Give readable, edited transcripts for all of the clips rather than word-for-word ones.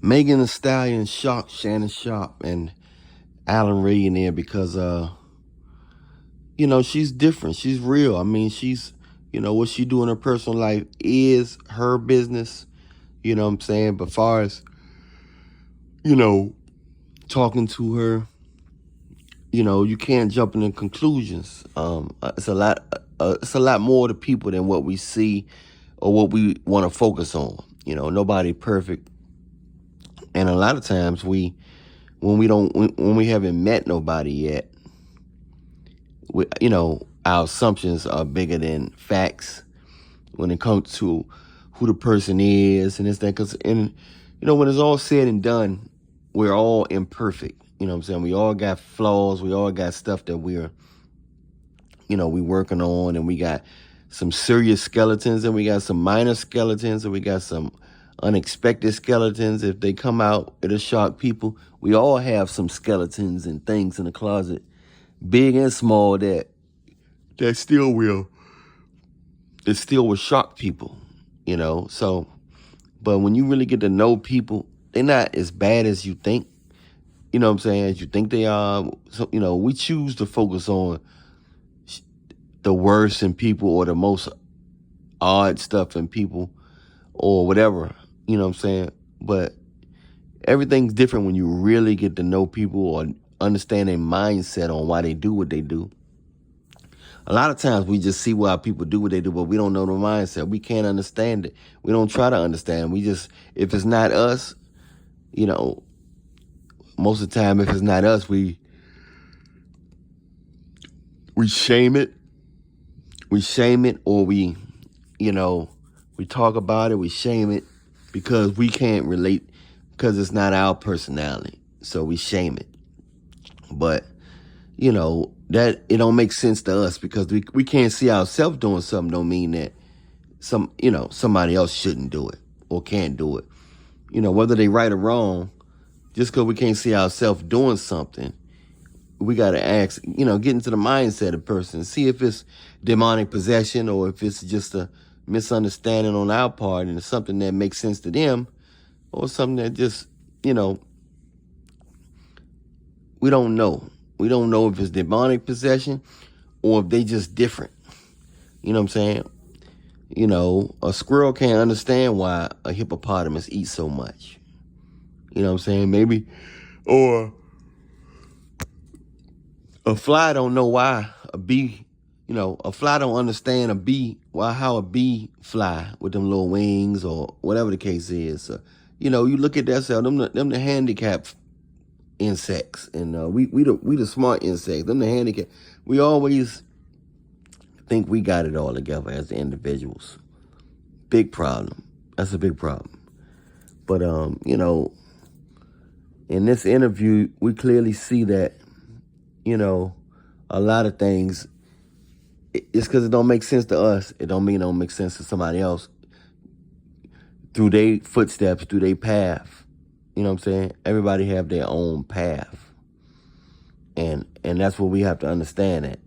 Megan Thee Stallion, Sharpe, Shannon Sharpe, and Allan Reallionaire because, she's different. She's real. I mean, what she do in her personal life is her business. You know what I'm saying? But far as, talking to her, you can't jump into conclusions. It's a lot more to people than what we see or what we want to focus on. Nobody perfect. And a lot of times when we haven't met nobody yet, our assumptions are bigger than facts when it comes to who the person is and this, that, when it's all said and done, we're all imperfect. You know what I'm saying? We all got flaws. We all got stuff that we working on, and we got some serious skeletons, and we got some minor skeletons, and we got some unexpected skeletons. If they come out, it'll shock people. We all have some skeletons and things in the closet, big and small, that still will shock people, So, but when you really get to know people, they're not as bad as you think. You know what I'm saying? As you think they are. So, we choose to focus on the worst in people or the most odd stuff in people or whatever. You know what I'm saying? But everything's different when you really get to know people or understand their mindset on why they do what they do. A lot of times we just see why people do what they do, but we don't know the mindset. We can't understand it. We don't try to understand. If it's not us, most of the time, if it's not us, we shame it. We shame it, or we talk about it. We shame it because we can't relate, because it's not our personality. So we shame it. But, that it don't make sense to us because we can't see ourselves doing something. Don't mean that somebody else shouldn't do it or can't do it. Whether they right or wrong, just because we can't see ourselves doing something, we got to ask, get into the mindset of the person, see if it's demonic possession or if it's just a misunderstanding on our part and it's something that makes sense to them, or something that just, we don't know. We don't know if it's demonic possession or if they just different. You know what I'm saying? A squirrel can't understand why a hippopotamus eats so much. You know what I'm saying? Maybe. Or a fly don't know why a bee, a fly don't understand how a bee fly with them little wings or whatever the case is. So, you look at that, so them the handicapped insects, and we the smart insects. Them the handicapped. We always think we got it all together as the individuals. Big problem. That's a big problem. But in this interview, we clearly see that, a lot of things, it's because it don't make sense to us. It don't mean it don't make sense to somebody else through their footsteps, through their path. You know what I'm saying? Everybody have their own path. And that's what we have to understand, that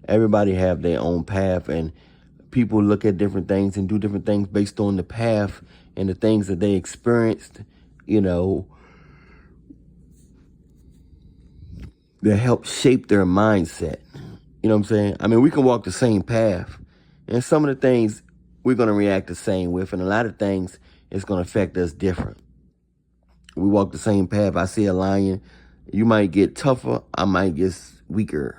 everybody have their own path, and people look at different things and do different things based on the path and the things that they experienced, that help shape their mindset. You know what I'm saying? I mean, we can walk the same path, and some of the things we're going to react the same with, and a lot of things it's going to affect us different. We walk the same path. I see a lion. You might get tougher. I might get weaker.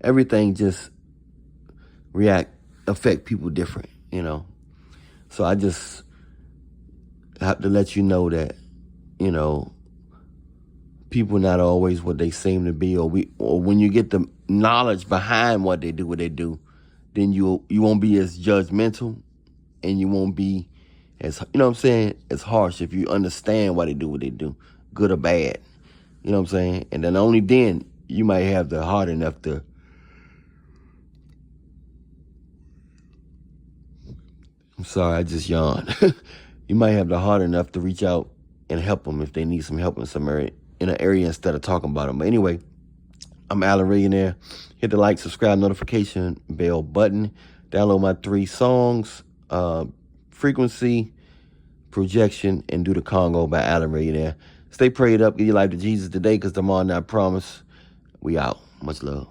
Everything just affect people different, So I just have to let you know that, people not always what they seem to be, or when you get the knowledge behind what they do, then you won't be as judgmental, and you won't be as, as harsh if you understand why they do what they do, good or bad. You know what I'm saying? And then only then you might have the heart enough to I'm sorry, I just yawned. You might have the heart enough to reach out and help them if they need some help in some area, in an area, instead of talking about them. But anyway, I'm Allan Reallionaire. Hit the like, subscribe, notification bell button. Download my 3 songs, Frequency, Projection, and Do the Congo by Allan Reallionaire. Stay prayed up. Give your life to Jesus today, because tomorrow not promised. We out. Much love.